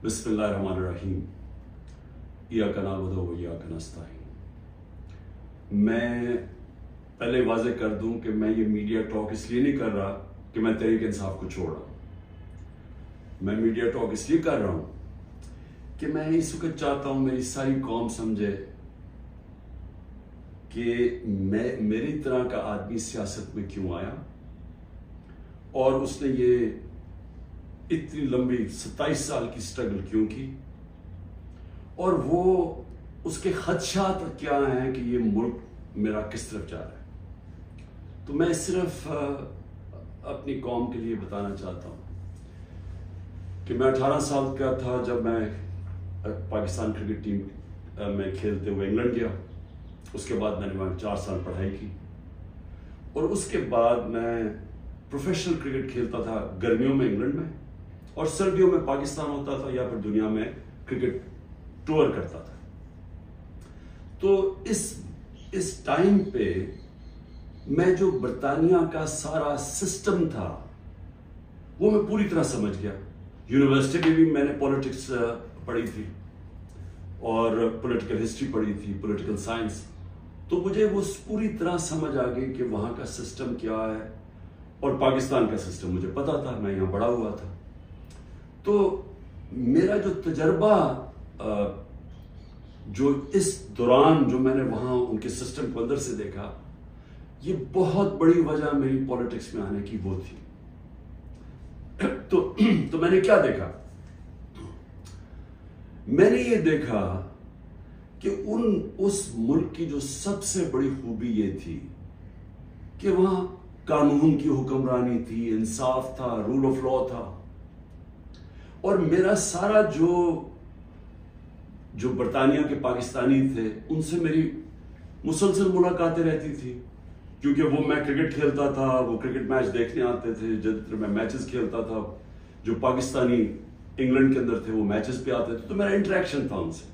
بسم اللہ الرحمن الرحیم ایاک نعبد و ایاک نستعین۔ میں پہلے واضح کر دوں کہ میں یہ میڈیا ٹاک اس لیے نہیں کر رہا کہ میں تحریک انصاف کو چھوڑ رہا ہوں۔ میں میڈیا ٹاک اس لیے کر رہا ہوں کہ میں اس وقت چاہتا ہوں میری ساری قوم سمجھے کہ میری طرح کا آدمی سیاست میں کیوں آیا اور اس نے یہ اتنی لمبی 27 سال کی سٹرگل کیوں کی، اور وہ اس کے خدشات کیا ہیں کہ یہ ملک میرا کس طرف جا رہا ہے۔ تو میں صرف اپنی قوم کے لیے بتانا چاہتا ہوں کہ میں 18 سال کا تھا جب میں پاکستان کرکٹ ٹیم میں کھیلتے ہوئے انگلینڈ گیا۔ اس کے بعد میں نے وہاں 4 سال پڑھائی کی، اور اس کے بعد میں پروفیشنل کرکٹ کھیلتا تھا گرمیوں میں انگلینڈ میں، اور سردیوں میں پاکستان ہوتا تھا یا پھر دنیا میں کرکٹ ٹور کرتا تھا۔ تو اس ٹائم پہ میں جو برطانیہ کا سارا سسٹم تھا وہ میں پوری طرح سمجھ گیا۔ یونیورسٹی میں بھی میں نے پولیٹکس پڑھی تھی اور پولیٹیکل ہسٹری پڑھی تھی، پولیٹیکل سائنس، تو مجھے وہ پوری طرح سمجھ آ گئی کہ وہاں کا سسٹم کیا ہے، اور پاکستان کا سسٹم مجھے پتا تھا، میں یہاں بڑا ہوا تھا۔ تو میرا جو تجربہ جو اس دوران جو میں نے وہاں ان کے سسٹم کو اندر سے دیکھا، یہ بہت بڑی وجہ میری پولیٹکس میں آنے کی وہ تھی۔ تو میں نے کیا دیکھا؟ میں نے یہ دیکھا کہ اس ملک کی جو سب سے بڑی خوبی یہ تھی کہ وہاں قانون کی حکمرانی تھی، انصاف تھا، رول آف لا تھا، اور میرا سارا جو برطانیہ کے پاکستانی تھے ان سے میری مسلسل ملاقاتیں رہتی تھی، کیونکہ وہ میں کرکٹ کھیلتا تھا، وہ کرکٹ میچ دیکھنے آتے تھے، جب میں میچز کھیلتا تھا جو پاکستانی انگلینڈ کے اندر تھے وہ میچز پہ آتے تھے، تو میرا انٹریکشن تھا ان سے۔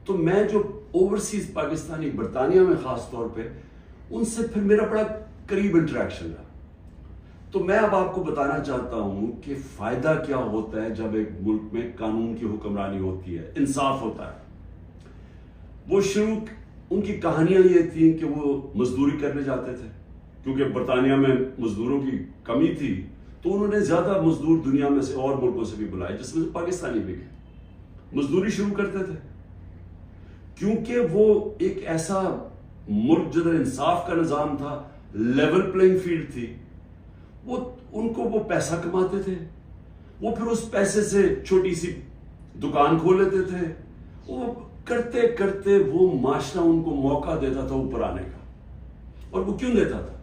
تو میں جو اوورسیز پاکستانی برطانیہ میں خاص طور پہ ان سے پھر میرا بڑا قریب انٹریکشن رہا۔ تو میں اب آپ کو بتانا چاہتا ہوں کہ فائدہ کیا ہوتا ہے جب ایک ملک میں قانون کی حکمرانی ہوتی ہے، انصاف ہوتا ہے۔ وہ شروع ان کی کہانیاں یہ تھیں کہ وہ مزدوری کرنے جاتے تھے، کیونکہ برطانیہ میں مزدوروں کی کمی تھی، تو انہوں نے زیادہ مزدور دنیا میں سے اور ملکوں سے بھی بلائے، جس میں سے پاکستانی بھی گئے، مزدوری شروع کرتے تھے، کیونکہ وہ ایک ایسا ملک جدھر انصاف کا نظام تھا، لیول پلینگ فیلڈ تھی، ان کو وہ پیسہ کماتے تھے، وہ پھر اس پیسے سے چھوٹی سی دکان کھول لیتے تھے، وہ کرتے کرتے وہ معاشرہ ان کو موقع دیتا تھا اوپر آنے کا۔ اور وہ کیوں دیتا تھا؟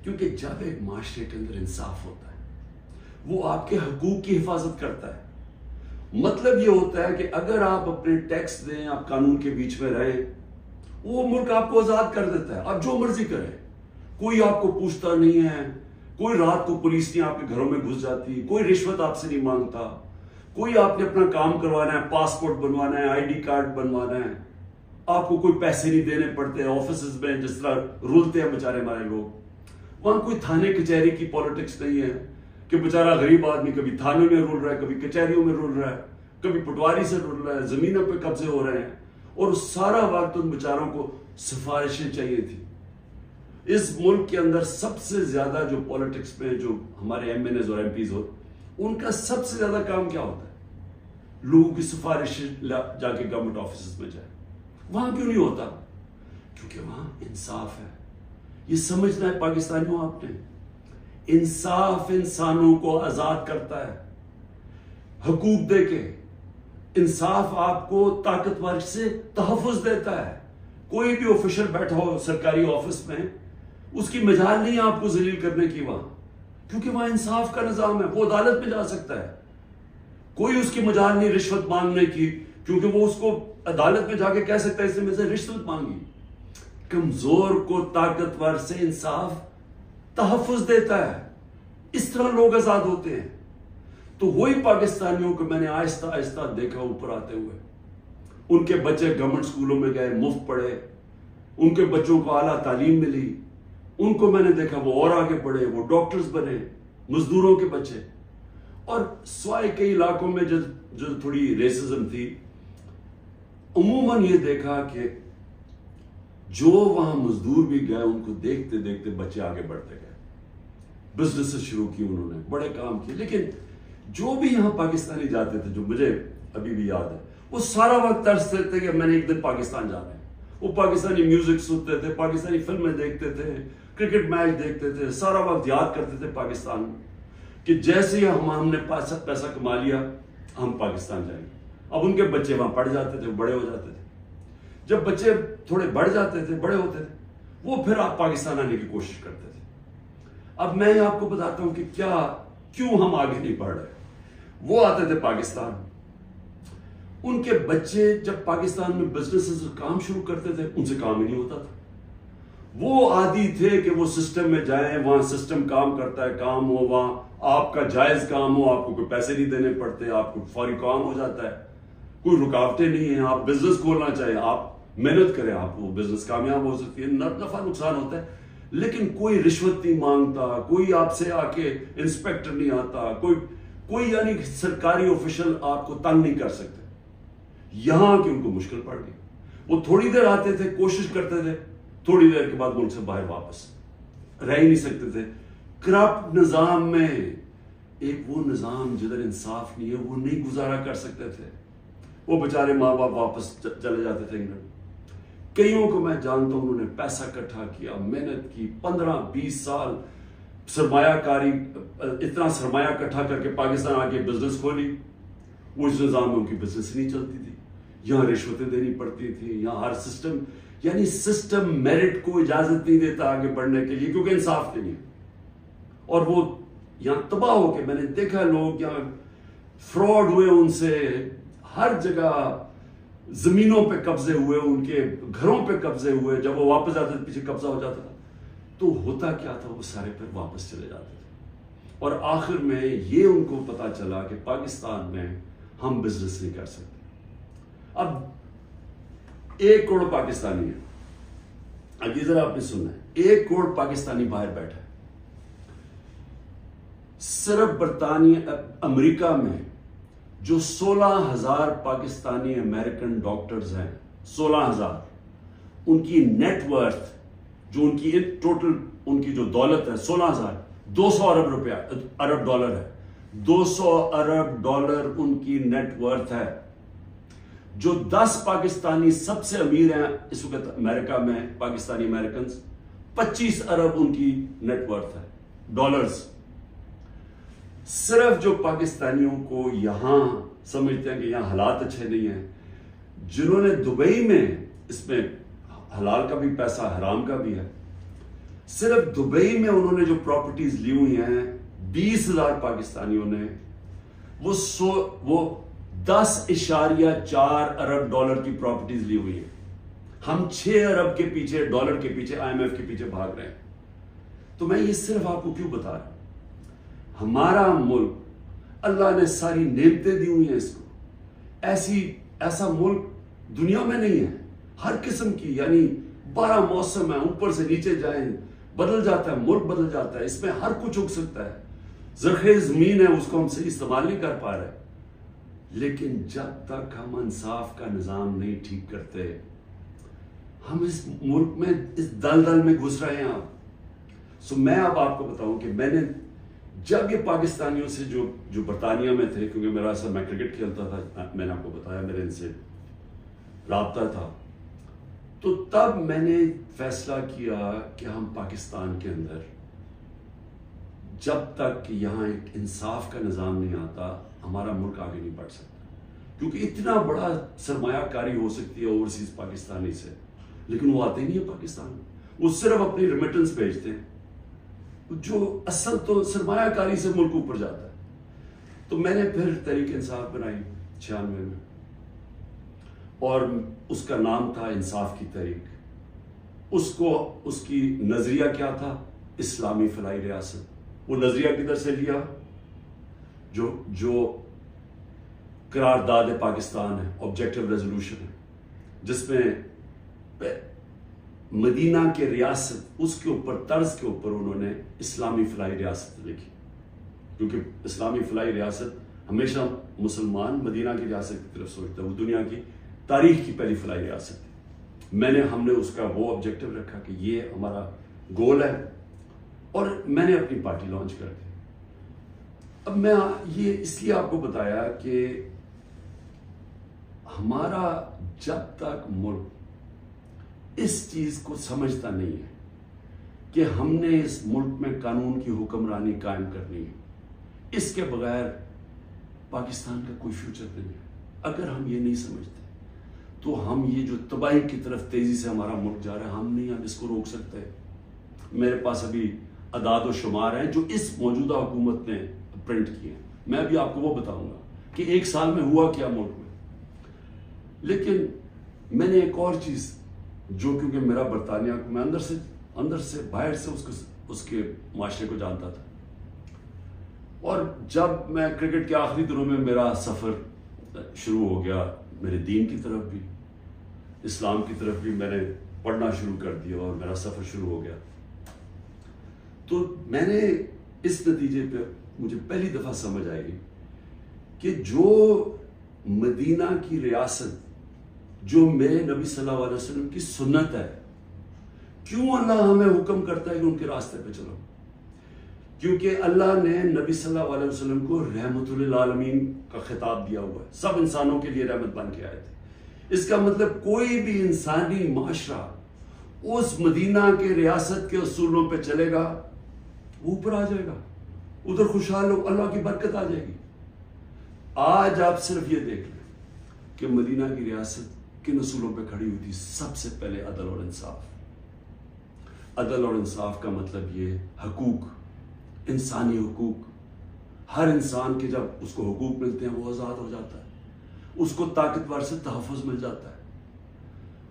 کیونکہ جب ایک معاشرے کے اندر انصاف ہوتا ہے وہ آپ کے حقوق کی حفاظت کرتا ہے۔ مطلب یہ ہوتا ہے کہ اگر آپ اپنے ٹیکس دیں، آپ قانون کے بیچ میں رہیں، وہ ملک آپ کو آزاد کر دیتا ہے، آپ جو مرضی کریں، کوئی آپ کو پوچھتا نہیں ہے، کوئی رات کو پولیس نہیں آپ کے گھروں میں گھس جاتی، کوئی رشوت آپ سے نہیں مانگتا، کوئی آپ نے اپنا کام کروانا ہے، پاسپورٹ بنوانا ہے، آئی ڈی کارڈ بنوانا ہے، آپ کو کوئی پیسے نہیں دینے پڑتے آفیسز میں جس طرح رولتے ہیں بیچارے ہمارے لوگ۔ وہاں کوئی تھانے کچہری کی پالیٹکس نہیں ہے کہ بیچارہ غریب آدمی کبھی تھانے میں رول رہا ہے، کبھی کچہریوں میں رول رہا ہے، کبھی پٹواری سے رول رہا ہے، زمینوں پہ قبضے ہو رہے ہیں، اور سارا وقت ان بیچاروں کو سفارشیں چاہیے تھی۔ اس ملک کے اندر سب سے زیادہ جو پولیٹکس میں جو ہمارے ایم این ایز اور ایم پیز ہو، ان کا سب سے زیادہ کام کیا ہوتا ہے؟ لوگوں کی سفارش جا کے گورنمنٹ آفیسز میں جائے۔ وہاں کیوں نہیں ہوتا؟ کیونکہ وہاں انصاف ہے۔ یہ سمجھنا ہے پاکستانیوں آپ نے، انصاف انسانوں کو آزاد کرتا ہے حقوق دے کے، انصاف آپ کو طاقتور سے تحفظ دیتا ہے۔ کوئی بھی آفیشل بیٹھا ہو سرکاری آفس میں، اس کی مجال نہیں ہے آپ کو ذلیل کرنے کی وہاں، کیونکہ وہاں انصاف کا نظام ہے، وہ عدالت میں جا سکتا ہے۔ کوئی اس کی مجال نہیں رشوت مانگنے کی، کیونکہ وہ اس کو عدالت میں جا کے کہہ سکتا ہے اس نے مجھ سے رشوت مانگی۔ کمزور کو طاقتور سے انصاف تحفظ دیتا ہے، اس طرح لوگ آزاد ہوتے ہیں۔ تو وہی پاکستانیوں کو میں نے آہستہ آہستہ دیکھا اوپر آتے ہوئے، ان کے بچے گورنمنٹ اسکولوں میں گئے، مفت پڑھے، ان کے بچوں کو اعلیٰ تعلیم ملی، ان کو میں نے دیکھا وہ اور آگے بڑھے، وہ ڈاکٹرز بنے، مزدوروں کے بچے۔ اور سوائے کئی علاقوں میں جو تھوڑی ریسزم تھی، عموماً یہ دیکھا کہ جو وہاں مزدور بھی گئے ان کو دیکھتے دیکھتے بچے آگے بڑھتے گئے، بزنس شروع کی انہوں نے، بڑے کام کیے. لیکن جو بھی یہاں پاکستانی جاتے تھے، جو مجھے ابھی بھی یاد ہے، وہ سارا وقت ترستے تھے کہ میں نے ایک دن پاکستان جانا ہے. وہ پاکستانی میوزک سنتے تھے، پاکستانی فلمیں دیکھتے تھے، کرکٹ میچ دیکھتے تھے، سارا وقت یاد کرتے تھے پاکستان کہ جیسے ہی ہم نے پیسہ کما لیا ہم پاکستان جائیں گے. اب ان کے بچے وہاں پڑھ جاتے تھے، بڑے ہو جاتے تھے. جب بچے تھوڑے بڑھ جاتے تھے، بڑے ہوتے تھے، وہ پھر آپ پاکستان آنے کی کوشش کرتے تھے. اب میں آپ کو بتاتا ہوں کہ کیوں ہم آگے نہیں بڑھ رہے. وہ آتے تھے پاکستان، ان کے بچے جب پاکستان میں بزنس کام شروع کرتے تھے ان سے کام ہی نہیں ہوتا تھا. وہ عادی تھے کہ وہ سسٹم میں جائیں، وہاں سسٹم کام کرتا ہے، کام ہو، وہاں آپ کا جائز کام ہو، آپ کو کوئی پیسے نہیں دینے پڑتے، آپ کو فوری کام ہو جاتا ہے، کوئی رکاوٹیں نہیں ہیں. آپ بزنس کھولنا چاہیں، آپ محنت کریں، آپ وہ بزنس کامیاب ہو سکتی ہے. نفع نقصان ہوتا ہے لیکن کوئی رشوت نہیں مانگتا، کوئی آپ سے آ کے انسپیکٹر نہیں آتا، کوئی یعنی سرکاری آفیشل آپ کو تنگ نہیں کر سکتے. یہاں کی ان کو مشکل پڑ گئی. وہ تھوڑی دیر آتے تھے، کوشش کرتے تھے، تھوڑی دیر کے بعد ملک سے باہر واپس رہ ہی نہیں سکتے تھے. کرپٹ نظام میں ایک وہ نظام جدھر انصاف نہیں ہے، وہ نہیں گزارا کر سکتے تھے. وہ بیچارے ماں باپ واپس چلے جاتے تھے انگلینڈ. کئیوں کو میں جانتا ہوں، انہوں نے پیسہ اکٹھا کیا، محنت کی، 15-20 سال سرمایہ کاری، اتنا سرمایہ اکٹھا کر کے پاکستان آ کے بزنس کھولی. وہ اس نظام میں ان کی بزنس نہیں چلتی تھی. یہاں رشوتیں دینی پڑتی تھی، یہاں ہر سسٹم یعنی سسٹم میرٹ کو اجازت نہیں دیتا آگے بڑھنے کے لیے، کیونکہ انصاف نہیں ہے. اور وہ یہاں تباہ ہو کے، میں نے دیکھا لوگ یہاں فراڈ ہوئے، ان سے ہر جگہ زمینوں پہ قبضے ہوئے، ان کے گھروں پہ قبضے ہوئے. جب وہ واپس آتے تھے پیچھے قبضہ ہو جاتا تھا. تو ہوتا کیا تھا، وہ سارے پھر واپس چلے جاتے تھے. اور آخر میں یہ ان کو پتا چلا کہ پاکستان میں ہم بزنس نہیں کر سکتے. اب 1 کروڑ پاکستانی ہے. اب یہ ذرا آپ نے سننا ہے، 1 کروڑ پاکستانی باہر بیٹھا ہے. صرف برطانیہ امریکہ میں جو 16,000 پاکستانی امریکن ڈاکٹرز ہیں، 16,000، ان کی نیٹ ورتھ، جو ان کی ٹوٹل ان کی جو دولت ہے، 16,000، 200 ارب ڈالر ہے. 200 ارب ڈالر ان کی نیٹ ورتھ ہے. جو 10 پاکستانی سب سے امیر ہیں اس وقت امریکہ میں، پاکستانی امریکنز، 25 ارب ان کی نیٹ ورتھ ہے، ڈالرز. صرف جو پاکستانیوں کو یہاں سمجھتے ہیں کہ یہاں حالات اچھے نہیں ہیں، جنہوں نے دبئی میں، اس میں حلال کا بھی پیسہ حرام کا بھی ہے، صرف دبئی میں انہوں نے جو پراپرٹیز لی ہوئی ہیں، 20,000 پاکستانیوں نے وہ 10.4 ارب ڈالر کی پراپرٹیز لی ہوئی ہیں. ہم 6 ارب کے پیچھے، ڈالر کے پیچھے، IMF کے پیچھے بھاگ رہے ہیں. تو میں یہ صرف آپ کو کیوں بتا رہا ہوں؟ ہمارا ملک، اللہ نے ساری نعمتیں دی ہوئی ہیں اس کو. ایسا ملک دنیا میں نہیں ہے. ہر قسم کی، یعنی 12 موسم ہیں، اوپر سے نیچے جائیں بدل جاتا ہے، ملک بدل جاتا ہے، اس میں ہر کچھ اگ سکتا ہے. زرخیز زمین ہے، اس کو ہم صحیح استعمال نہیں کر پا رہے. لیکن جب تک ہم انصاف کا نظام نہیں ٹھیک کرتے، ہم اس ملک میں اس دلدل میں گھس رہے ہیں. میں اب آپ کو بتاؤں کہ میں نے جب یہ پاکستانیوں سے جو برطانیہ میں تھے، کیونکہ میرا اصل میں کرکٹ کھیلتا تھا، میں نے آپ کو بتایا میرے ان سے رابطہ تھا، تو تب میں نے فیصلہ کیا کہ ہم پاکستان کے اندر جب تک یہاں ایک انصاف کا نظام نہیں آتا، ہمارا ملک آگے نہیں بڑھ سکتا. کیونکہ اتنا بڑا سرمایہ کاری ہو سکتی ہے اوورسیز پاکستانی سے، لیکن وہ آتے نہیں ہیں پاکستان میں. وہ صرف اپنی ریمیٹنس بھیجتے ہیں، جو اصل تو سرمایہ کاری سے ملک اوپر جاتا ہے. تو میں نے پھر تحریک انصاف بنائی 96 میں، اور اس کا نام تھا انصاف کی تحریک. اس کی نظریہ کیا تھا؟ اسلامی فلاحی ریاست. وہ نظریہ کدھر سے لیا؟ جو قرارداد پاکستان ہے، آبجیکٹو ریزولوشن ہے، جس میں مدینہ کے ریاست، اس کے اوپر طرز کے اوپر انہوں نے اسلامی فلاحی ریاست لکھی. کیونکہ اسلامی فلاحی ریاست ہمیشہ مسلمان مدینہ کی ریاست کی طرف سوچتا ہے، وہ دنیا کی تاریخ کی پہلی فلاحی ریاست ہے۔ ہم نے اس کا وہ آبجیکٹو رکھا کہ یہ ہمارا گول ہے، اور میں نے اپنی پارٹی لانچ کر دی۔ اب میں یہ اس لیے آپ کو بتایا کہ ہمارا جب تک ملک اس چیز کو سمجھتا نہیں ہے کہ ہم نے اس ملک میں قانون کی حکمرانی قائم کرنی ہے، اس کے بغیر پاکستان کا کوئی فیوچر نہیں ہے۔ اگر ہم یہ نہیں سمجھتے تو ہم یہ جو تباہی کی طرف تیزی سے ہمارا ملک جا رہا ہے، ہم نہیں اس کو روک سکتے۔ میرے پاس ابھی اعداد و شمار ہیں جو اس موجودہ حکومت نے پرنٹ کیے ہیں، میں ابھی آپ کو وہ بتاؤں گا کہ ایک سال میں ہوا کیا ملک میں۔ لیکن میں نے ایک اور چیز جو، کیونکہ میرا برطانیہ کو میں اندر سے باہر سے اس کے معاشرے کو جانتا تھا، اور جب میں کرکٹ کے آخری دنوں میں میرا سفر شروع ہو گیا، میرے دین کی طرف بھی اسلام کی طرف بھی میں نے پڑھنا شروع کر دیا اور میرا سفر شروع ہو گیا، تو میں نے اس نتیجے پہ مجھے پہلی دفعہ سمجھ آئی کہ جو مدینہ کی ریاست جو میرے نبی صلی اللہ علیہ وسلم کی سنت ہے، کیوں اللہ ہمیں حکم کرتا ہے کہ ان کے راستے پہ چلو؟ کیونکہ اللہ نے نبی صلی اللہ علیہ وسلم کو رحمت للعالمین کا خطاب دیا ہوا ہے، سب انسانوں کے لیے رحمت بن کے آئے تھے۔ اس کا مطلب کوئی بھی انسانی معاشرہ اس مدینہ کے ریاست کے اصولوں پہ چلے گا، وہ اوپر آ جائے گا، ادھر خوشحال ہو، اللہ کی برکت آ جائے گی۔ آج آپ صرف یہ دیکھ لیں کہ مدینہ کی ریاست کن اصولوں پہ کھڑی ہوئی تھی؟ سب سے پہلے عدل اور انصاف۔ عدل اور انصاف کا مطلب یہ حقوق، انسانی حقوق۔ ہر انسان کے جب اس کو حقوق ملتے ہیں وہ آزاد ہو جاتا ہے، اس کو طاقتور سے تحفظ مل جاتا ہے،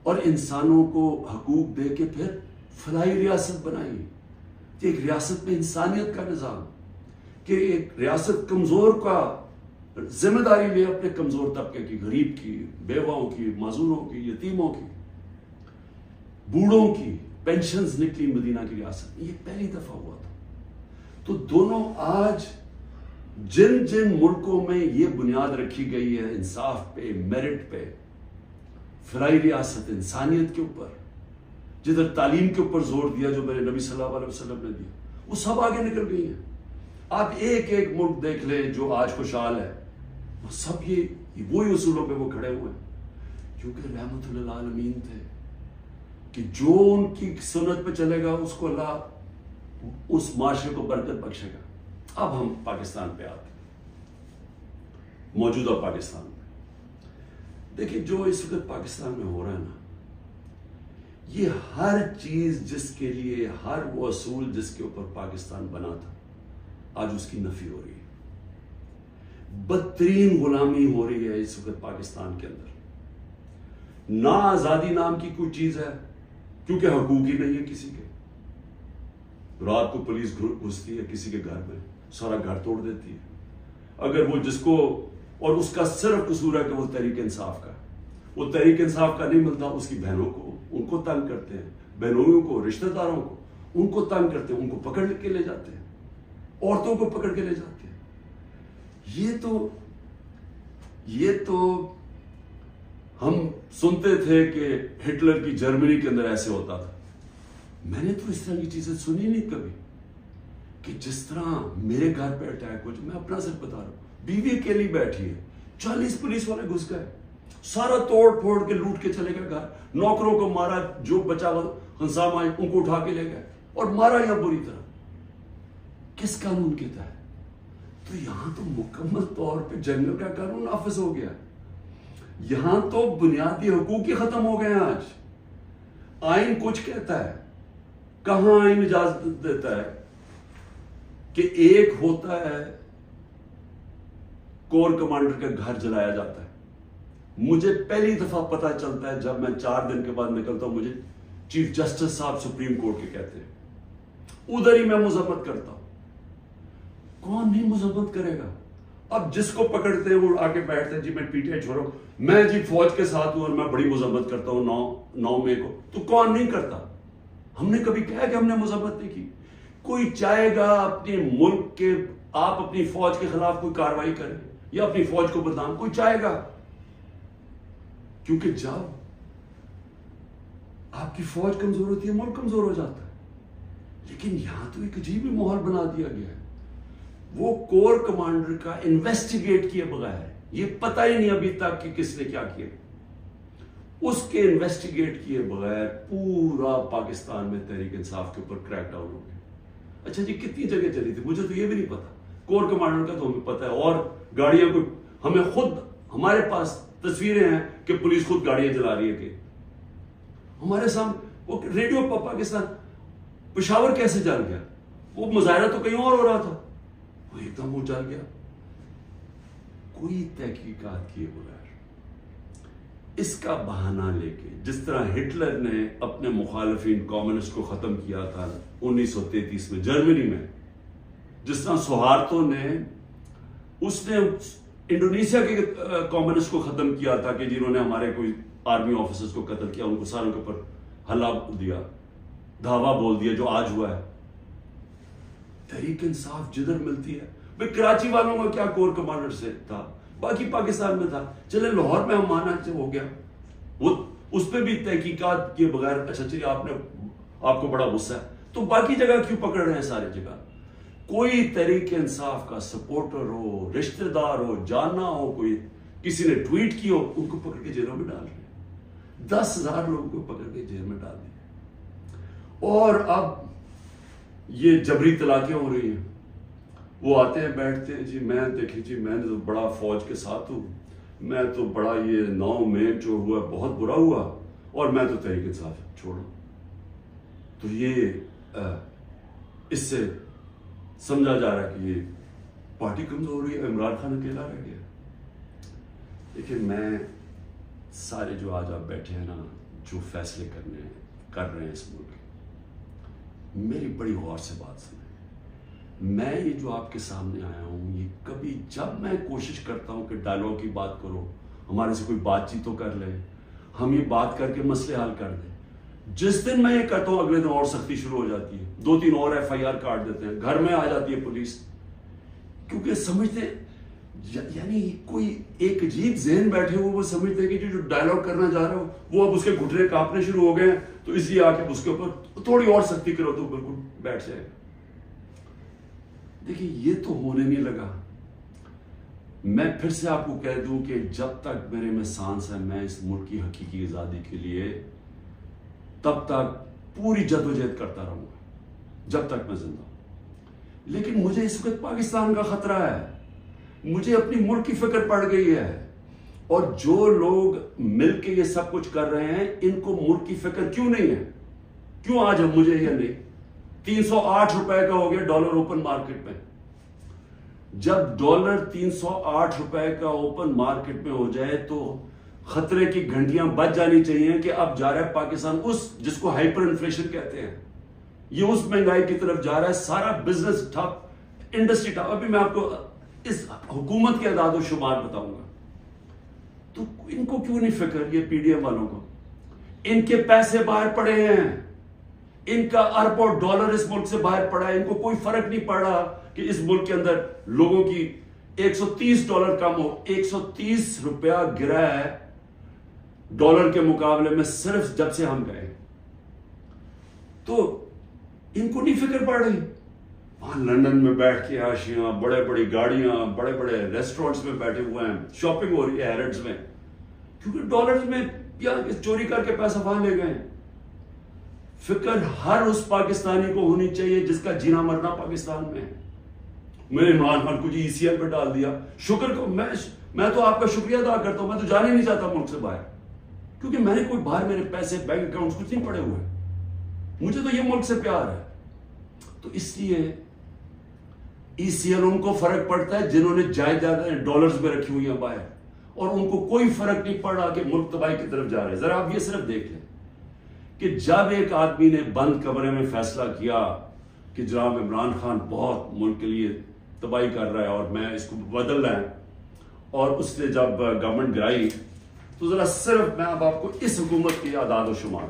اور انسانوں کو حقوق دے کے پھر فلاحی ریاست بنائی کہ ایک ریاست میں انسانیت کا نظام، کہ ایک ریاست کمزور کا ذمہ داری لے اپنے کمزور طبقے کی، غریب کی، بیواؤں کی، معذوروں کی، یتیموں کی، بوڑھوں کی پینشنز نکلی مدینہ کی ریاست میں، یہ پہلی دفعہ ہوا تھا۔ تو دونوں آج جن جن ملکوں میں یہ بنیاد رکھی گئی ہے انصاف پہ، میرٹ پہ، فلاحی ریاست، انسانیت کے اوپر، جدھر تعلیم کے اوپر زور دیا جو میرے نبی صلی اللہ علیہ وسلم نے دیا، وہ سب آگے نکل گئی ہیں۔ آپ ایک ایک ملک دیکھ لیں جو آج خوشحال ہے، وہ سب یہ وہی اصولوں پہ وہ کھڑے ہوئے ہیں، کیونکہ رحمت للعالمین تھے کہ جو ان کی سنت پہ چلے گا اس کو اللہ اس معاشرے کو برکت بخشے گا۔ اب ہم پاکستان پہ آتے ہیں، موجودہ پاکستان میں دیکھیں جو اس وقت پاکستان میں ہو رہا ہے نا، یہ ہر چیز جس کے لیے، ہر وہ اصول جس کے اوپر پاکستان بنا تھا، آج اس کی نفی ہو رہی ہے۔ بدترین غلامی ہو رہی ہے اس وقت پاکستان کے اندر۔ نہ آزادی نام کی کوئی چیز ہے، کیونکہ حقوق ہی نہیں ہے کسی کے۔ رات کو پولیس گھستی ہے کسی کے گھر میں، سارا گھر توڑ دیتی ہے، اگر وہ جس کو، اور اس کا صرف قصور ہے کہ وہ تحریک انصاف کا، وہ تحریک انصاف کا نہیں ملتا، اس کی بہنوں کو، ان کو تنگ کرتے ہیں، بہنوں کو، رشتہ داروں کو، ان کو تنگ کرتے ہیں، ان کو پکڑ کے لے جاتے ہیں، عورتوں کو پکڑ کے لے جاتے ہیں۔ یہ تو ہم سنتے تھے کہ ہٹلر کی جرمنی کے اندر ایسے ہوتا تھا، میں نے تو اس طرح کی چیزیں سنی نہیں کبھی، کہ جس طرح میرے گھر پہ اٹیک ہو، میں اپنا صرف بتا رہا ہوں، بیوی اکیلی بیٹھی ہے، 40 پولیس والے گھس گئے، سارا توڑ پھوڑ کے لوٹ کے چلے گئے گھر، نوکروں کو مارا، جو بچا ہنسام آئے ان کو اٹھا کے لے گئے، اور مارا یا بری طرح۔ کس قانون کے تحت؟ تو یہاں تو مکمل طور پہ جنگل کا قانون نافذ ہو گیا، یہاں تو بنیادی حقوق ہی ختم ہو گئے ہیں۔ آج آئین کچھ کہتا ہے، کہاں آئین اجازت دیتا ہے کہ ایک ہوتا ہے کور کمانڈر کا گھر جلایا جاتا ہے؟ مجھے پہلی دفعہ پتا چلتا ہے جب میں 4 دن کے بعد نکلتا ہوں، مجھے چیف جسٹس صاحب سپریم کورٹ کے کہتے ہیں، ادھر ہی میں مذمت کرتا ہوں۔ کون نہیں مذمت کرے گا؟ اب جس کو پکڑتے ہیں وہ آ کے بیٹھتے ہیں، جی میں پی ٹی آئی چھوڑو، میں جی فوج کے ساتھ ہوں اور میں بڑی مذمت کرتا ہوں 9 مئی کو، تو کون نہیں کرتا؟ ہم نے کبھی کہا کہ ہم نے مذمت نہیں کی؟ کوئی چاہے گا اپنے ملک کے آپ اپنی فوج کے خلاف کوئی کاروائی کریں یا اپنی فوج کو بدنام کوئی چاہے گا، کیونکہ جب آپ کی فوج کمزور ہوتی ہے ملک کمزور ہو جاتا ہے. لیکن یہاں تو ایک عجیب ہی ماحول بنا دیا گیا ہے. وہ کور کمانڈر کا انویسٹیگیٹ کیے بغیر، یہ پتہ ہی نہیں ابھی تک کہ کس نے کیا کیا، اس کے انویسٹیگیٹ کیے بغیر پورا پاکستان میں تحریک انصاف کے اوپر کریک ڈاؤن ہو گیا. اچھا جی کتنی جگہ چلی تھی مجھے تو یہ بھی نہیں پتا، کور کمانڈر کا تو ہمیں پتا ہے، اور گاڑیاں کو ہمیں خود، ہمارے پاس تصویریں ہیں کہ پولیس خود گاڑیاں جلا رہی ہے کہ ہمارے سامنے. وہ ریڈیو پاکستان پشاور کیسے جل گیا؟ وہ مظاہرہ تو کہیں اور ہو رہا تھا، وہ ایک دم وہ جل گیا. کوئی تحقیقات کیے بغیر اس کا بہانہ لے کے، جس طرح ہٹلر نے اپنے مخالفین کمیونسٹ کو ختم کیا تھا 1933 میں جرمنی میں، جس طرح سہارتو نے انڈونیشیا کے کمیونسٹ کو ختم کیا تھا کہ جنہوں نے ہمارے کوئی آرمی آفیسرز کو قتل کیا، ان کو ساروں کے اوپر حلہ دیا، دھاوا بول دیا، جو آج ہوا ہے. تحریک انصاف جدھر ملتی ہے، بھئی کراچی والوں کا کیا کور کمانڈر سے تھا، باقی پاکستان میں تھا. چلے لاہور میں ہم مانا سے ہو گیا، وہ اس پہ بھی تحقیقات کے بغیر اچھا چلیے آپ کو بڑا غصہ ہے تو باقی جگہ کیوں پکڑ رہے ہیں؟ ساری جگہ کوئی تحریک انصاف کا سپورٹر ہو، رشتہ دار ہو، جانا ہو، کوئی کسی نے ٹویٹ کی ہو، ان کو پکڑ کے جیلوں میں ڈال رہے ہیں. 10,000 لوگوں کو پکڑ کے جیل میں ڈال دیا. اور اب یہ جبری طلاقیں ہو رہی ہیں. وہ آتے ہیں بیٹھتے ہیں، جی میں دیکھیں جی میں نے تو بڑا فوج کے ساتھ ہوں، میں تو بڑا یہ 9 میں جو ہوا بہت برا ہوا اور میں تو تحریک انصاف چھوڑوں. تو یہ اس سے سمجھا جا رہا ہے کہ یہ پارٹی کمزور ہو رہی ہے، عمران خان اکیلا رہ گیا. لیکن میں سارے جو آج آپ بیٹھے ہیں نا، جو فیصلے کر رہے ہیں اس ملک، میری بڑی غور سے بات سنیں. میں یہ جو آپ کے سامنے آیا ہوں، یہ کبھی جب میں کوشش کرتا ہوں کہ ڈائلاگ کی بات کرو، ہمارے سے کوئی بات چیت تو کر لے، ہم یہ بات کر کے مسئلے حل کر دیں، جس دن میں یہ کرتا ہوں اگلے دن اور سختی شروع ہو جاتی ہے، 2-3 اور FIR کاٹ دیتے ہیں، گھر میں آ جاتی ہے پولیس. کیونکہ سمجھتے یعنی کوئی ایک عجیب ذہن بیٹھے ہوئے، وہ سمجھتے ہیں کہ جو ڈائلاگ کرنا چاہ رہے ہو وہ اب اس کے گھٹنے کانپنے شروع ہو گئے ہیں، تو اس لیے آ کے اس کے اوپر تھوڑی اور سختی کرو تو بالکل بیٹھ جائے. دیکھیے یہ تو ہونے نہیں لگا. میں پھر سے آپ کو کہہ دوں کہ جب تک میرے میں سانس ہے، میں اس ملک کی حقیقی آزادی کے لیے تب تک پوری جدوجہد کرتا رہوں گا جب تک میں زندہ ہوں. لیکن مجھے اس وقت پاکستان کا خطرہ ہے، مجھے اپنی ملک کی فکر پڑ گئی ہے، اور جو لوگ مل کے یہ سب کچھ کر رہے ہیں ان کو ملک کی فکر کیوں نہیں ہے؟ کیوں آج ہم مجھے یہ نہیں؟ 308 روپے کا ہو گیا ڈالر اوپن مارکیٹ میں. جب ڈالر 308 روپے کا اوپن مارکیٹ میں ہو جائے تو خطرے کی گھنٹیاں بج جانی چاہیے کہ اب جا رہا ہے پاکستان اس جس کو ہائپر انفلیشن کہتے ہیں، یہ اس مہنگائی کی طرف جا رہا ہے. سارا بزنس ٹھپ، انڈسٹری ٹھپ. ابھی میں آپ کو اس حکومت کے اعداد و شمار بتاؤں گا. تو ان کو کیوں نہیں فکر، یہ PDM والوں کو؟ ان کے پیسے باہر پڑے ہیں، ان کا اربوں ڈالر اس ملک سے باہر پڑا ہے. ان کو کوئی فرق نہیں پڑا کہ اس ملک کے اندر لوگوں کی $130 کم ہو. 130 روپیہ گرا ہے ڈالر کے مقابلے میں صرف جب سے ہم گئے. تو ان کو نہیں فکر پڑ رہی. وہاں لندن میں بیٹھ کے عاشیاں، بڑے بڑی گاڑیاں، بڑے بڑے ریسٹورنٹس میں بیٹھے ہوئے ہیں، شاپنگ ہو رہی ہے ہیرڈز میں، کیونکہ ڈالرز میں یا چوری کر کے پیسہ وہاں لے گئے. فکر ہر اس پاکستانی کو ہونی چاہیے جس کا جینا مرنا پاکستان میں ہے. میں نے عمران خان کو ECL پہ ڈال دیا. شکر کو میں تو آپ کا شکریہ ادا کرتا ہوں. میں تو جانا ہی نہیں چاہتا ملک سے باہر، کیونکہ میں نے کوئی باہر میرے پیسے بینک اکاؤنٹس کچھ نہیں پڑے ہوئے. مجھے تو یہ ملک سے پیار ہے. تو اس لیے ECL ان کو فرق پڑتا ہے جنہوں نے جائیدادیں ڈالرز میں رکھی ہوئی ہیں باہر، اور ان کو کوئی فرق نہیں پڑا کہ ملک تباہی کی طرف جا رہے. ذرا آپ یہ صرف دیکھ لیں کہ جب ایک آدمی نے بند کمرے میں فیصلہ کیا کہ جناب عمران خان بہت ملک کے لیے تباہی کر رہا ہے اور میں اس کو بدلنا ہے، اور اس نے جب گورنمنٹ گرائی، تو ذرا صرف میں اب آپ کو اس حکومت کی اعداد و شمار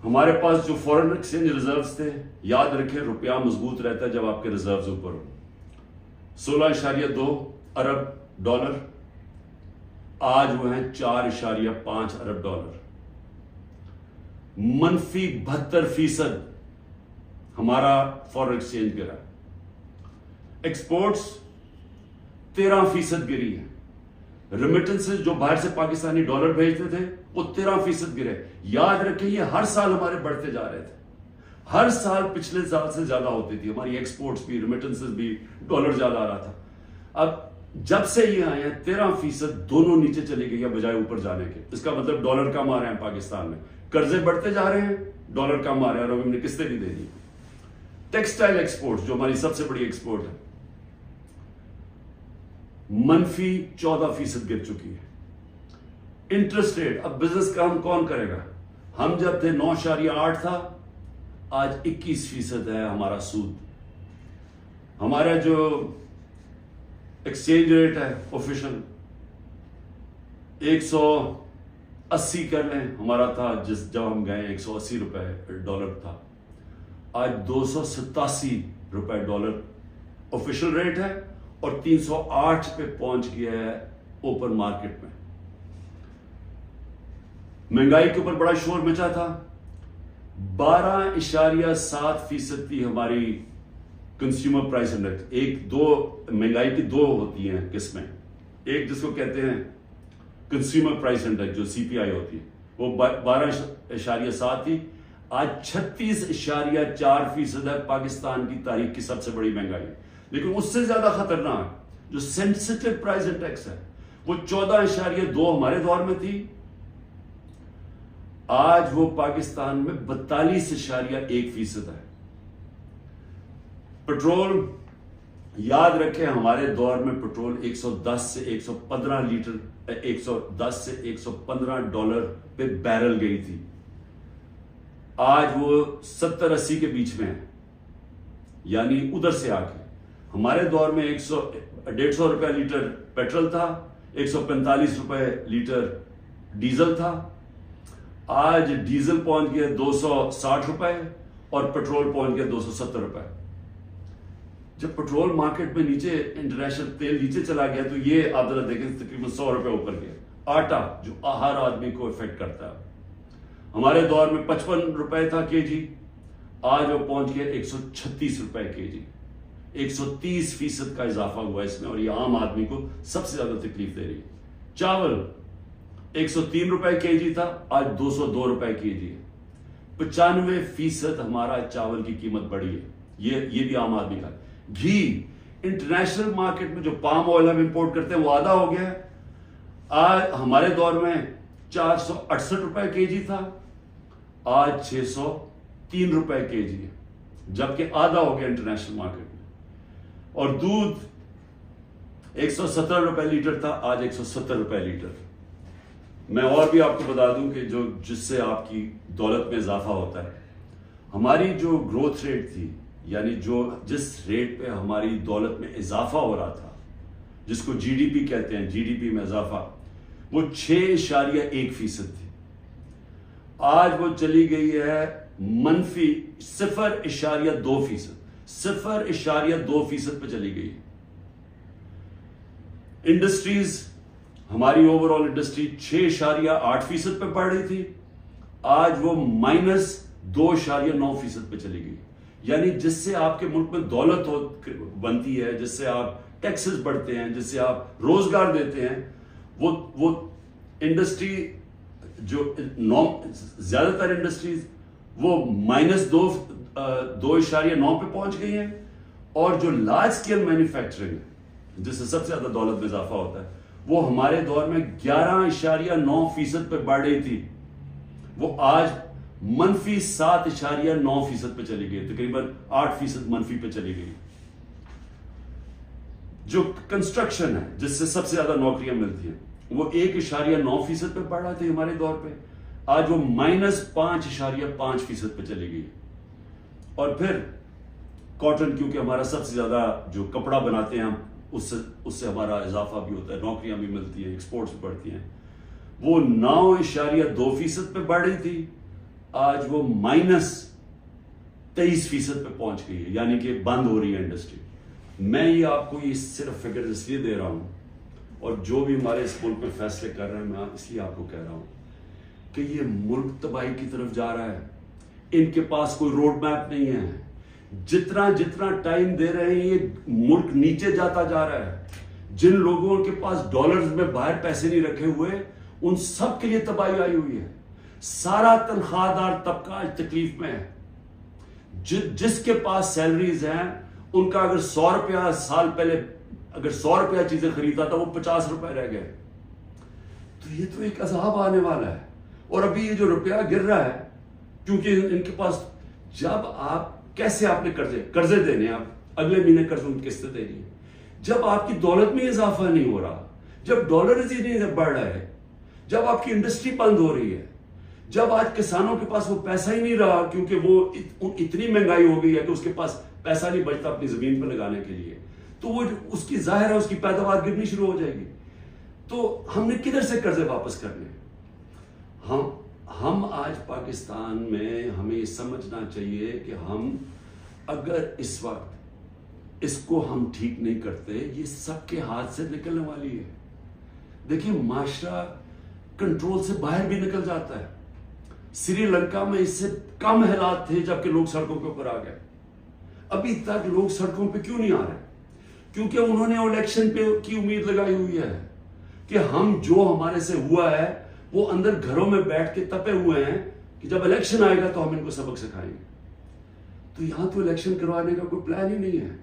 ہمارے پاس جو فورن ایکسچینج ریزروز تھے، یاد رکھیں روپیہ مضبوط رہتا ہے جب آپ کے ریزروز اوپر ہو، 16.2 ارب ڈالر، آج وہ ہیں 4.5 ارب ڈالر، منفی 72% ہمارا فورن ایکسچینج گرا، ایکسپورٹس 13% گری ہے، ریمیٹنسز جو باہر سے پاکستانی ڈالر بھیجتے تھے وہ 13% گرے۔ یاد رکھیں یہ ہر سال ہمارے بڑھتے جا رہے تھے، ہر سال پچھلے سال سے زیادہ ہوتی تھی ہماری ایکسپورٹس بھی، ریمیٹنسز بھی، ڈالر زیادہ آ رہا تھا۔ اب جب سے یہ آئے ہیں 13% دونوں نیچے چلی گئی ہے بجائے اوپر جانے کے۔ اس کا مطلب ڈالر کم آ رہے ہیں پاکستان میں، قرضے بڑھتے جا رہے ہیں، ڈالر کم آ رہے ہیں اور ہم نے قسطیں بھی دے دی۔ ٹیکسٹائل ایکسپورٹ جو ہماری سب سے بڑی ایکسپورٹ ہے، منفی 14% گر چکی ہے۔ انٹرسٹ ریٹ، اب بزنس کام کون کرے گا؟ ہم جب تھے 9.8 تھا، آج 21% ہے ہمارا سود۔ ہمارا جو ایکسچینج ریٹ ہے آفیشل 180 کر لیں، ہمارا تھا جب ہم گئے 180 روپے ڈالر تھا، آج 287 روپے ڈالر آفیشل ریٹ ہے اور 308 پہ پہنچ گیا ہے اوپن مارکیٹ میں۔ مہنگائی کے اوپر بڑا شور مچا تھا، 12.7% تھی ہماری کنزیومر پرائس انڈیکس۔ مہنگائی کی دو ہوتی ہیں قسمیں، ایک جس کو کہتے ہیں کنزیومر پرائس انڈیکس جو CPI ہوتی ہے، وہ 12.7 تھی، آج 36.4% ہے، پاکستان کی تاریخ کی سب سے بڑی مہنگائی۔ لیکن اس سے زیادہ خطرناک جو سینسٹیو پرائس انڈیکس ہے وہ 14.2 ہمارے دور میں تھی، آج وہ پاکستان میں 42.1% ہے۔ پٹرول، یاد رکھیں ہمارے دور میں پٹرول 110 سے 115 لیٹر 110 سے 115 ڈالر پہ بیرل گئی تھی، آج وہ 70-80 کے بیچ میں ہے، یعنی ادھر سے آ کے۔ ہمارے دور میں 150 روپے لیٹر پیٹرول تھا، 145 روپے لیٹر ڈیزل تھا، آج ڈیزل پہنچ گیا 260 روپے اور پیٹرول پہنچ گیا 270 روپے۔ جب پیٹرول مارکیٹ میں نیچے، انٹرنیشنل تیل نیچے چلا گیا تو یہ آپ ذرا دیکھیں تقریباً 100 روپے اوپر گیا۔ آٹا جو ہر آدمی کو افیکٹ کرتا ہے، ہمارے دور میں 55 روپے تھا کے جی، آج وہ پہنچ گیا 136 روپے کے جی، 130% کا اضافہ ہوا اس میں، اور یہ عام آدمی کو سب سے زیادہ تکلیف دے رہی ہے۔ چاول 103 روپے کے جی تھا، آج 202 روپے کے جی ہے، 95% ہمارا چاول کی قیمت بڑھی ہے، یہ بھی عام آدمی کا۔ گھی، انٹرنیشنل مارکیٹ میں جو پام آئل ہم امپورٹ کرتے ہیں وہ آدھا ہو گیا ہے، آج ہمارے دور میں 468 روپے کے جی تھا، آج 603 روپے کے جی ہے، جبکہ آدھا ہو گیا انٹرنیشنل مارکیٹ میں۔ اور دودھ 117 روپے لیٹر تھا، آج 170 روپے لیٹر۔ میں اور بھی آپ کو بتا دوں کہ جس سے آپ کی دولت میں اضافہ ہوتا ہے، ہماری جو گروتھ ریٹ تھی، یعنی جس ریٹ پہ ہماری دولت میں اضافہ ہو رہا تھا، جس کو GDP کہتے ہیں، GDP میں اضافہ، وہ 6.1% تھی، آج وہ چلی گئی ہے منفی 0.2%، 0.2% پہ چلی گئی۔ انڈسٹریز، ہماری اوور آل انڈسٹری 6.8% پہ بڑھ رہی تھی، آج وہ -2.9% پہ چلی گئی۔ یعنی جس سے آپ کے ملک میں دولت بنتی ہے، جس سے آپ ٹیکسز بڑھتے ہیں، جس سے آپ روزگار دیتے ہیں، وہ انڈسٹری جو زیادہ تر انڈسٹریز وہ -2.9 پہ پہنچ گئی ہیں، اور جو لارج اسکیل مینوفیکچرنگ ہے جس سے سب سے زیادہ دولت میں اضافہ ہوتا ہے، وہ ہمارے دور میں 11.9% پہ بڑھ رہی تھی، وہ آج -7.9% پہ چلی گئی، تقریباً 8% منفی پہ چلی گئی۔ جو کنسٹرکشن ہے جس سے سب سے زیادہ نوکریاں ملتی ہیں، وہ 1.9% پہ بڑھ رہا تھا ہمارے دور پہ، آج وہ -5.5% پہ چلی گئی۔ اور پھر کاٹن، کیونکہ ہمارا سب سے زیادہ جو کپڑا بناتے ہیں ہم، اس سے ہمارا اضافہ بھی ہوتا ہے، نوکریاں بھی ملتی ہیں، ایکسپورٹس بھی بڑھتی ہیں، وہ 9.2% پہ بڑھ رہی تھی، آج وہ -23% پہ پہنچ گئی ہے، یعنی کہ بند ہو رہی ہے انڈسٹری. میں یہ آپ کو یہ صرف فگر اس لیے دے رہا ہوں، اور جو بھی ہمارے اس ملک میں فیصلے کر رہے ہیں میں اس لیے آپ کو کہہ رہا ہوں کہ یہ ملک تباہی کی طرف جا رہا ہے. ان کے پاس کوئی روڈ میپ نہیں ہے. جتنا ٹائم دے رہے ہیں یہ ملک نیچے جاتا جا رہا ہے. جن لوگوں کے پاس ڈالرز میں باہر پیسے نہیں رکھے ہوئے ان سب کے لیے تباہی آئی ہوئی ہے. سارا تنخواہ دار طبقہ آج تکلیف میں ہے. جس کے پاس سیلریز ہیں ان کا اگر 100 روپیہ سال پہلے اگر 100 روپیہ چیزیں خریدتا تھا وہ 50 روپے رہ گئے. تو یہ تو ایک عذاب آنے والا ہے. اور ابھی یہ جو روپیہ گر رہا ہے کیونکہ ان کے پاس جب آپ کیسے آپ نے قرضے دینے آپ اگلے مہینے قرضوں کی قسطیں دینی ہے. جب آپ کی دولت میں اضافہ نہیں ہو رہا، جب ڈالرز ہی نہیں بڑھ رہا ہے، جب آپ کی انڈسٹری بند ہو رہی ہے، جب آج کسانوں کے پاس وہ پیسہ ہی نہیں رہا کیونکہ وہ اتنی مہنگائی ہو گئی ہے کہ اس کے پاس پیسہ نہیں بچتا اپنی زمین پہ لگانے کے لیے، تو وہ اس کی ظاہر ہے اس کی پیداوار گرنی شروع ہو جائے گی. تو ہم نے کدھر سے قرضے واپس کرنے؟ ہم آج پاکستان میں ہمیں یہ سمجھنا چاہیے کہ ہم اگر اس وقت اس کو ہم ٹھیک نہیں کرتے یہ سب کے ہاتھ سے نکلنے والی ہے. دیکھیں معاشرہ کنٹرول سے باہر بھی نکل جاتا ہے. سری لنکا میں اس سے کم حالات تھے جبکہ لوگ سڑکوں کے اوپر آ گئے. ابھی تک لوگ سڑکوں پہ کیوں نہیں آ رہے؟ کیونکہ انہوں نے الیکشن پہ کی امید لگائی ہوئی ہے کہ ہم جو ہمارے سے ہوا ہے وہ اندر گھروں میں بیٹھ کے تپے ہوئے ہیں کہ جب الیکشن آئے گا تو ہم ان کو سبق سکھائیں گے. تو یہاں تو الیکشن کروانے کا کوئی پلان ہی نہیں ہے.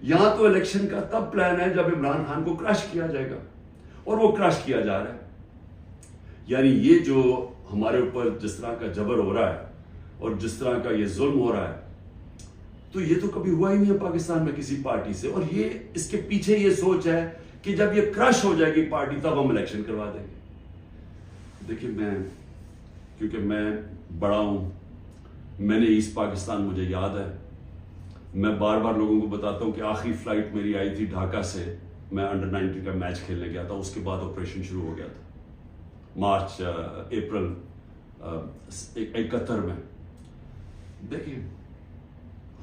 یہاں تو الیکشن کا تب پلان ہے جب عمران خان کو کرش کیا جائے گا، اور وہ کرش کیا جا رہا ہے. یعنی یہ جو ہمارے اوپر جس طرح کا جبر ہو رہا ہے اور جس طرح کا یہ ظلم ہو رہا ہے تو یہ تو کبھی ہوا ہی نہیں ہے پاکستان میں کسی پارٹی سے. اور یہ اس کے پیچھے یہ سوچ ہے کہ جب یہ کرش ہو جائے گی پارٹی تب ہم الیکشن کروا دیں گے. دیکھیں کیونکہ میں بڑا ہوں، میں نے ایسٹ پاکستان مجھے یاد ہے. میں بار بار لوگوں کو بتاتا ہوں کہ آخری فلائٹ میری آئی تھی ڈھاکہ سے، میں انڈر 19 کا میچ کھیلنے گیا تھا. اس کے بعد آپریشن شروع ہو گیا تھا اپریل 71 میں. دیکھیں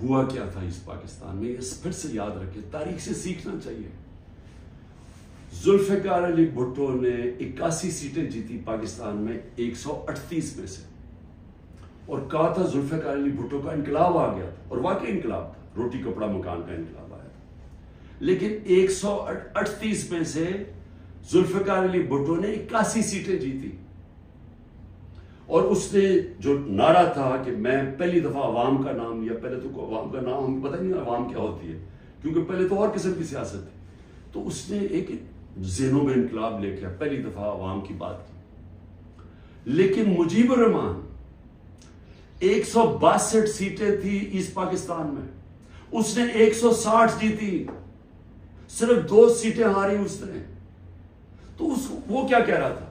ہوا کیا تھا اس پاکستان میں، اس پھر سے یاد رکھیں، تاریخ سے سیکھنا چاہیے. ذوالفقار علی بھٹو نے 81 سیٹیں جیتی پاکستان میں 138 میں سے، اور کہا تھا ذوالفقار علی بھٹو کا انقلاب آ گیا تھا، اور واقعی انقلاب تھا، روٹی کپڑا مکان کا انقلاب آیا تھا. لیکن 138 میں سے ذوالفقار علی بھٹو نے 81 سیٹیں جیتی. اور اس نے جو نعرہ تھا کہ میں پہلی دفعہ عوام کا نام لیا. پہلے تو عوام کا نام ہمیں پتہ نہیں عوام کیا ہوتی ہے، کیونکہ پہلے تو اور قسم کی سیاست تھی. تو اس نے ایک ذہنوں میں انقلاب لے کے پہلی دفعہ عوام کی بات کی. لیکن مجیب الرحمان 162 سیٹیں تھی ایسٹ پاکستان میں، اس نے 160 جیتی، صرف 2 سیٹیں ہاری اس نے. تو وہ کیا کہہ رہا تھا؟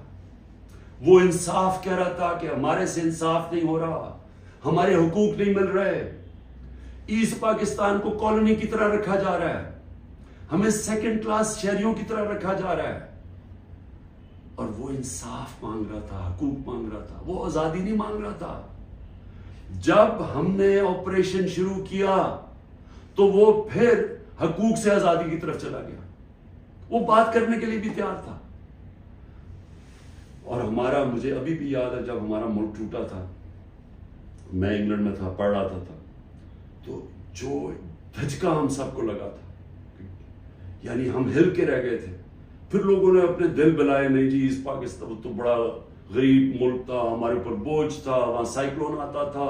وہ انصاف کہہ رہا تھا کہ ہمارے سے انصاف نہیں ہو رہا، ہمارے حقوق نہیں مل رہے، ایسٹ پاکستان کو کالونی کی طرح رکھا جا رہا ہے، ہمیں سیکنڈ کلاس شہریوں کی طرح رکھا جا رہا ہے. اور وہ انصاف مانگ رہا تھا، حقوق مانگ رہا تھا، وہ آزادی نہیں مانگ رہا تھا. جب ہم نے آپریشن شروع کیا تو وہ پھر حقوق سے آزادی کی طرف چلا گیا. وہ بات کرنے کے لیے بھی تیار تھا. اور مجھے ابھی بھی یاد ہے جب ہمارا ملک ٹوٹا تھا، میں انگلینڈ میں تھا، پڑھ رہا تھا، تو جو دھچکا ہم سب کو لگا تھا، یعنی ہم ہل کے رہ گئے تھے. پھر لوگوں نے اپنے دل بلائے، نہیں جی اس پاکستان تو بڑا غریب ملک تھا، ہمارے اوپر بوجھ تھا، وہاں سائیکلون آتا تھا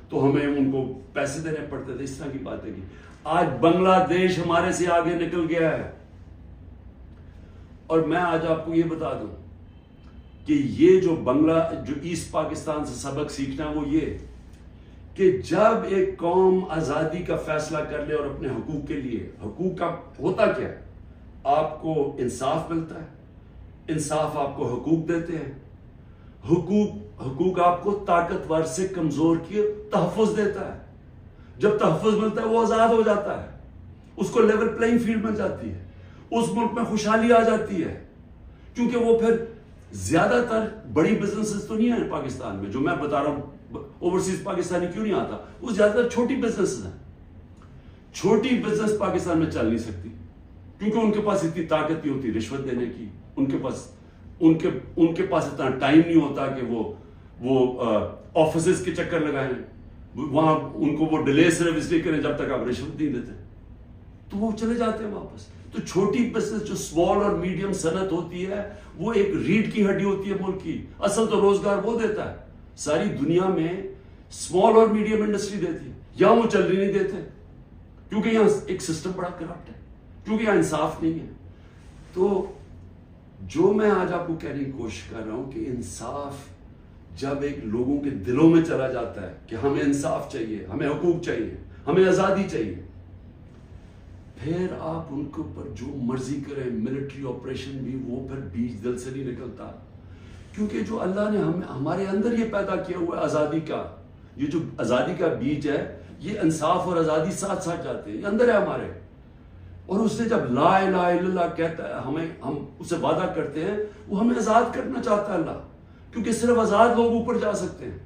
تو ہمیں ان کو پیسے دینے پڑتے تھے، اس طرح کی باتیں کی. آج بنگلہ دیش ہمارے سے آگے نکل گیا ہے. اور میں آج آپ کو یہ بتا دوں کہ یہ جو ایسٹ پاکستان سے سبق سیکھنا ہے وہ یہ کہ جب ایک قوم آزادی کا فیصلہ کر لے اور اپنے حقوق کے لیے، حقوق کا ہوتا کیا ہے؟ آپ کو انصاف ملتا ہے، انصاف آپ کو حقوق دیتے ہیں، حقوق آپ کو طاقتور سے کمزور کی تحفظ دیتا ہے. جب تحفظ ملتا ہے وہ آزاد ہو جاتا ہے، اس کو لیول پلینگ فیلڈ مل جاتی ہے، اس ملک میں خوشحالی آ جاتی ہے، کیونکہ وہ پھر زیادہ تر بڑی بزنسز تو نہیں ہیں پاکستان میں، جو میں بتا رہا ہوں اوورسیز پاکستانی کیوں نہیں آتا، وہ زیادہ تر چھوٹی بزنسز ہیں. چھوٹی بزنس پاکستان میں چل نہیں سکتی کیونکہ ان کے پاس اتنی طاقت نہیں ہوتی رشوت دینے کی، ان کے پاس اتنا ٹائم نہیں ہوتا کہ وہ آفیسز کے چکر لگائیں، وہاں ان کو وہ ڈیلے صرف اس لیے کریں جب تک آپ رشوت نہیں دیتے، تو وہ چلے جاتے ہیں واپس. تو چھوٹی بزنس جو اسمال اور میڈیم صنعت ہوتی ہے وہ ایک ریڑھ کی ہڈی ہوتی ہے ملک کی. اصل تو روزگار وہ دیتا ہے. ساری دنیا میں اسمال اور میڈیم انڈسٹری دیتی ہے، یہاں وہ چل نہیں دیتے کیونکہ یہاں ایک سسٹم بڑا کرپٹ ہے، کیونکہ یہاں انصاف نہیں ہے. تو جو میں آج آپ کو کہنے کی کوشش کر رہا ہوں کہ انصاف جب ایک لوگوں کے دلوں میں چلا جاتا ہے کہ ہمیں انصاف چاہیے، ہمیں حقوق چاہیے، ہمیں آزادی چاہیے، پھر آپ ان کے اوپر جو مرضی کریں، ملٹری آپریشن بھی، وہ پھر بیج دل سے نہیں نکلتا. کیونکہ جو اللہ نے ہمارے اندر یہ پیدا کیا ہوا ہے آزادی کا، یہ جو آزادی کا بیج ہے، یہ انصاف اور آزادی ساتھ ساتھ جاتے ہیں، یہ اندر ہے ہمارے. اور اس نے جب لا الہ الا اللہ کہتا ہے، ہم اسے وعدہ کرتے ہیں، وہ ہمیں آزاد کرنا چاہتا ہے اللہ، کیونکہ صرف آزاد لوگ اوپر جا سکتے ہیں.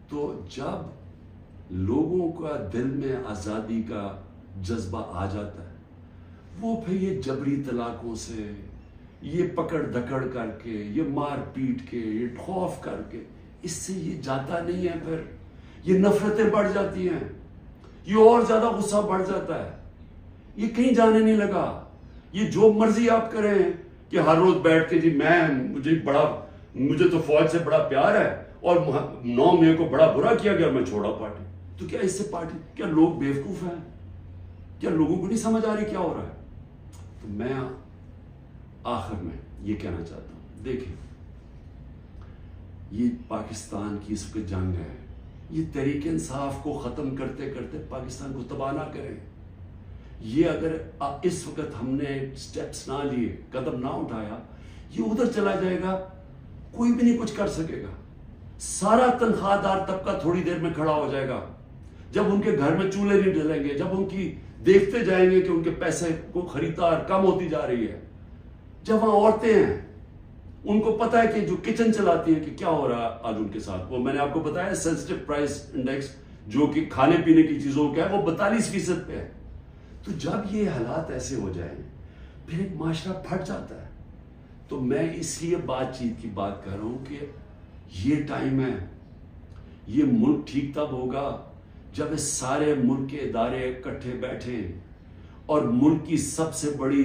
تو جب لوگوں کا دل میں آزادی کا جذبہ آ جاتا ہے، وہ پھر یہ جبری طلاقوں سے، یہ پکڑ دکڑ کر کے، یہ مار پیٹ کے، یہ خوف کر کے، اس سے یہ جاتا نہیں ہے. پھر یہ نفرتیں بڑھ جاتی ہیں، یہ اور زیادہ غصہ بڑھ جاتا ہے، یہ کہیں جانے نہیں لگا. یہ جو مرضی آپ کریں کہ ہر روز بیٹھ کے جی مجھے تو فوج سے بڑا پیار ہے اور 9 مئی کو بڑا برا کیا گیا، میں چھوڑا پارٹی. تو کیا اس سے پارٹی، کیا لوگ بیوقوف ہیں؟ کیا لوگوں کو نہیں سمجھ آ رہی کیا ہو رہا ہے؟ تو میں آخر میں یہ کہنا چاہتا ہوں، دیکھیں یہ پاکستان کی اس وقت جنگ ہے، یہ تحریک انصاف کو ختم کرتے کرتے پاکستان کو تباہ نہ کریں. یہ اگر اس وقت ہم نے سٹیپس نہ لیے، قدم نہ اٹھایا، یہ ادھر چلا جائے گا، کوئی بھی نہیں کچھ کر سکے گا. سارا تنخواہ دار طبقہ تھوڑی دیر میں کھڑا ہو جائے گا. جب ان کے گھر میں چولہے نہیں ڈلیں گے، جب ان کی دیکھتے جائیں گے کہ ان کے پیسے کو خریدار کم ہوتی جا رہی ہے، جب وہاں عورتیں ہیں، ان کو پتا ہے کہ جو کچن چلاتی ہیں کہ کیا ہو رہا ہے آج ان کے ساتھ. وہ میں نے آپ کو بتایا سینسٹیو پرائس انڈیکس جو کہ کھانے پینے کی چیزوں کا ہے، وہ 42% پہ ہے. تو جب یہ حالات ایسے ہو جائیں پھر ایک معاشرہ پھٹ جاتا ہے. تو میں اس لیے بات چیت کی بات کر رہا ہوں کہ یہ ٹائم ہے، یہ ملک ٹھیک تب ہوگا جب اس سارے ملک کے ادارے اکٹھے بیٹھیں اور ملک کی سب سے بڑی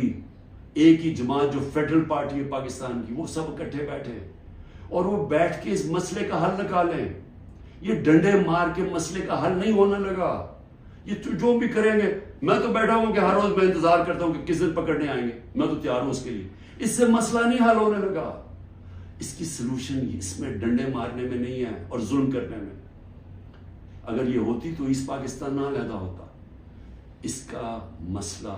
ایک ہی جماعت جو فیڈرل پارٹی ہے پاکستان کی، وہ سب اکٹھے بیٹھیں اور وہ بیٹھ کے اس مسئلے کا حل نکالیں. یہ ڈنڈے مار کے مسئلے کا حل نہیں ہونے لگا. یہ جو بھی کریں گے، میں تو بیٹھا ہوں کہ ہر روز میں انتظار کرتا ہوں کہ کس دن پکڑنے آئیں گے، میں تو تیار ہوں اس کے لیے. اس سے مسئلہ نہیں حل ہونے لگا. اس کی سلوشن اس میں ڈنڈے مارنے میں نہیں ہے اور ظلم کرنے میں. اگر یہ ہوتی تو اس پاکستان نہ علیحدہ ہوتا. اس کا مسئلہ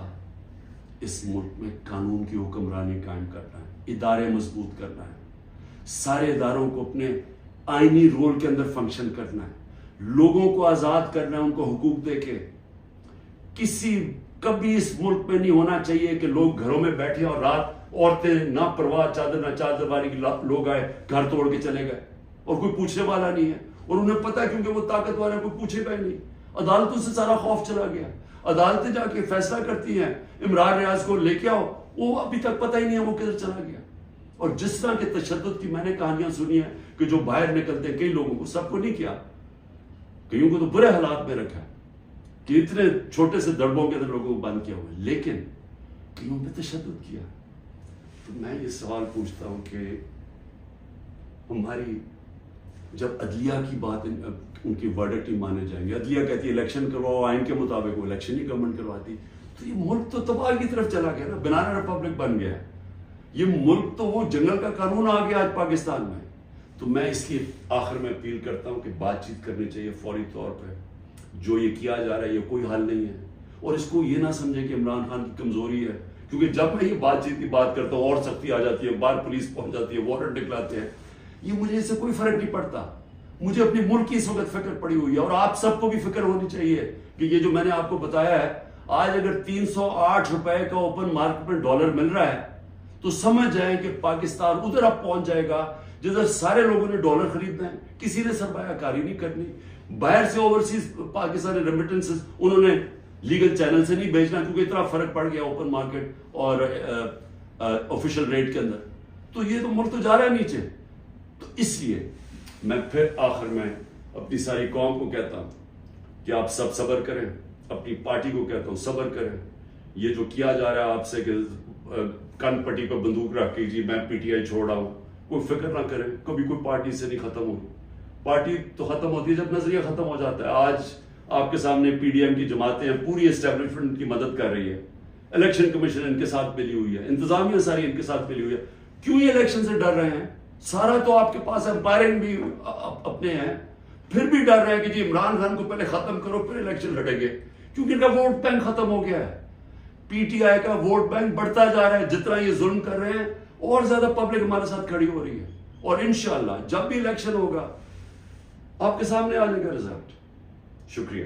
اس ملک میں قانون کی حکمرانی قائم کرنا ہے، ادارے مضبوط کرنا ہے، سارے اداروں کو اپنے آئینی رول کے اندر فنکشن کرنا ہے، لوگوں کو آزاد کرنا ہے، ان کو حقوق دے کے. کبھی اس ملک میں نہیں ہونا چاہیے کہ لوگ گھروں میں بیٹھے اور رات عورتیں نہ پرواہ چادر نہ چادر والی لوگ آئے گھر توڑ کے چلے گئے اور کوئی پوچھنے والا نہیں ہے. اور انہیں پتا کیونکہ وہ طاقت والے کوئی پوچھے گا نہیں. عدالتوں سے سارا خوف چلا گیا. عدالتیں جا کے فیصلہ کرتی ہیں عمران ریاض کو لے کے آؤ، وہ ابھی تک پتہ ہی نہیں ہے وہ کدھر چلا گیا. اور جس طرح کے تشدد کی میں نے کہانیاں سنی ہیں کہ جو باہر نکلتے ہیں، کئی لوگوں کو، سب کو نہیں کیا، کئیوں کو تو برے حالات میں رکھا ہے کہ اتنے چھوٹے سے دڑبوں کے اندر لوگوں کو بند کیا ہوا ہے، لیکن کئیوں پہ تشدد کیا. تو میں یہ سوال پوچھتا ہوں کہ ہماری جب عدلیہ کی بات، ان کی ورڈکٹ نہیں مانے جائیں گے، عدلیہ کہتی ہے الیکشن کرواؤ آئین کے مطابق، وہ الیکشن ہی گورنمنٹ کرواتی، تو یہ ملک تو تباہ کی طرف چلا گیا نا، بنانا ریپبلک بن گیا. یہ ملک تو وہ جنگل کا قانون آ گیا آج پاکستان میں. تو میں اس لیے آخر میں اپیل کرتا ہوں کہ بات چیت کرنی چاہیے فوری طور پہ. جو یہ کیا جا رہا ہے یہ کوئی حل نہیں ہے، اور اس کو یہ نہ سمجھیں کہ عمران خان کی کمزوری ہے، کیونکہ جب میں یہ بات چیت کی بات کرتا ہوں اور سختی آ جاتی ہے، باہر پولیس پہنچ جاتی ہے، وارنٹ نکلاتے ہیں. یہ مجھے اس سے کوئی فرق نہیں پڑتا. مجھے اپنی ملک کی اس وقت فکر پڑی ہوئی ہے، اور آپ سب کو بھی فکر ہونی چاہیے کہ یہ جو میں نے آپ کو بتایا ہے، آج اگر 308 روپے کا اوپن مارکیٹ میں ڈالر مل رہا ہے تو سمجھ جائیں کہ پاکستان ادھر اب پہنچ جائے گا جدھر سارے لوگوں نے ڈالر خریدنا ہے, کسی نے سرمایہ کاری نہیں کرنی, باہر سے اوورسیز پاکستانی ریمیٹنسز انہوں نے لیگل چینل سے نہیں بھیجنا کیونکہ اتنا فرق پڑ گیا اوپن مارکیٹ اور آفیشل ریٹ کے اندر, تو یہ تو ملک تو جا رہا ہے نیچے. تو اس لیے میں پھر آخر میں اپنی ساری قوم کو کہتا ہوں کہ آپ سب صبر کریں, اپنی پارٹی کو کہتا ہوں صبر کریں. یہ جو کیا جا رہا ہے آپ سے کہ کن پٹی پر بندوق رکھ کے جی میں پی ٹی آئی چھوڑ رہا ہوں, کوئی فکر نہ کریں, کبھی کوئی پارٹی سے نہیں ختم ہوگی. پارٹی تو ختم ہوتی ہے جب نظریہ ختم ہو جاتا ہے. آج آپ کے سامنے پی ڈی ایم کی جماعتیں ہیں, پوری اسٹیبلشمنٹ کی مدد کر رہی ہے, الیکشن کمیشن ان کے ساتھ ملی ہوئی ہے, انتظامیہ ساری ان کے ساتھ ملی ہوئی ہے. کیوں یہ الیکشن سے ڈر رہے ہیں؟ سارا تو آپ کے پاس امپائرنگ بھی اپنے ہیں, پھر بھی ڈر رہے ہیں کہ جی عمران خان کو پہلے ختم کرو پھر الیکشن لڑیں گے, کیونکہ ان کا ووٹ بینک ختم ہو گیا ہے. پی ٹی آئی کا ووٹ بینک بڑھتا جا رہا ہے, جتنا یہ ظلم کر رہے ہیں اور زیادہ پبلک ہمارے ساتھ کھڑی ہو رہی ہے. اور انشاءاللہ جب بھی الیکشن ہوگا آپ کے سامنے آ جائے گا رزلٹ. شکریہ.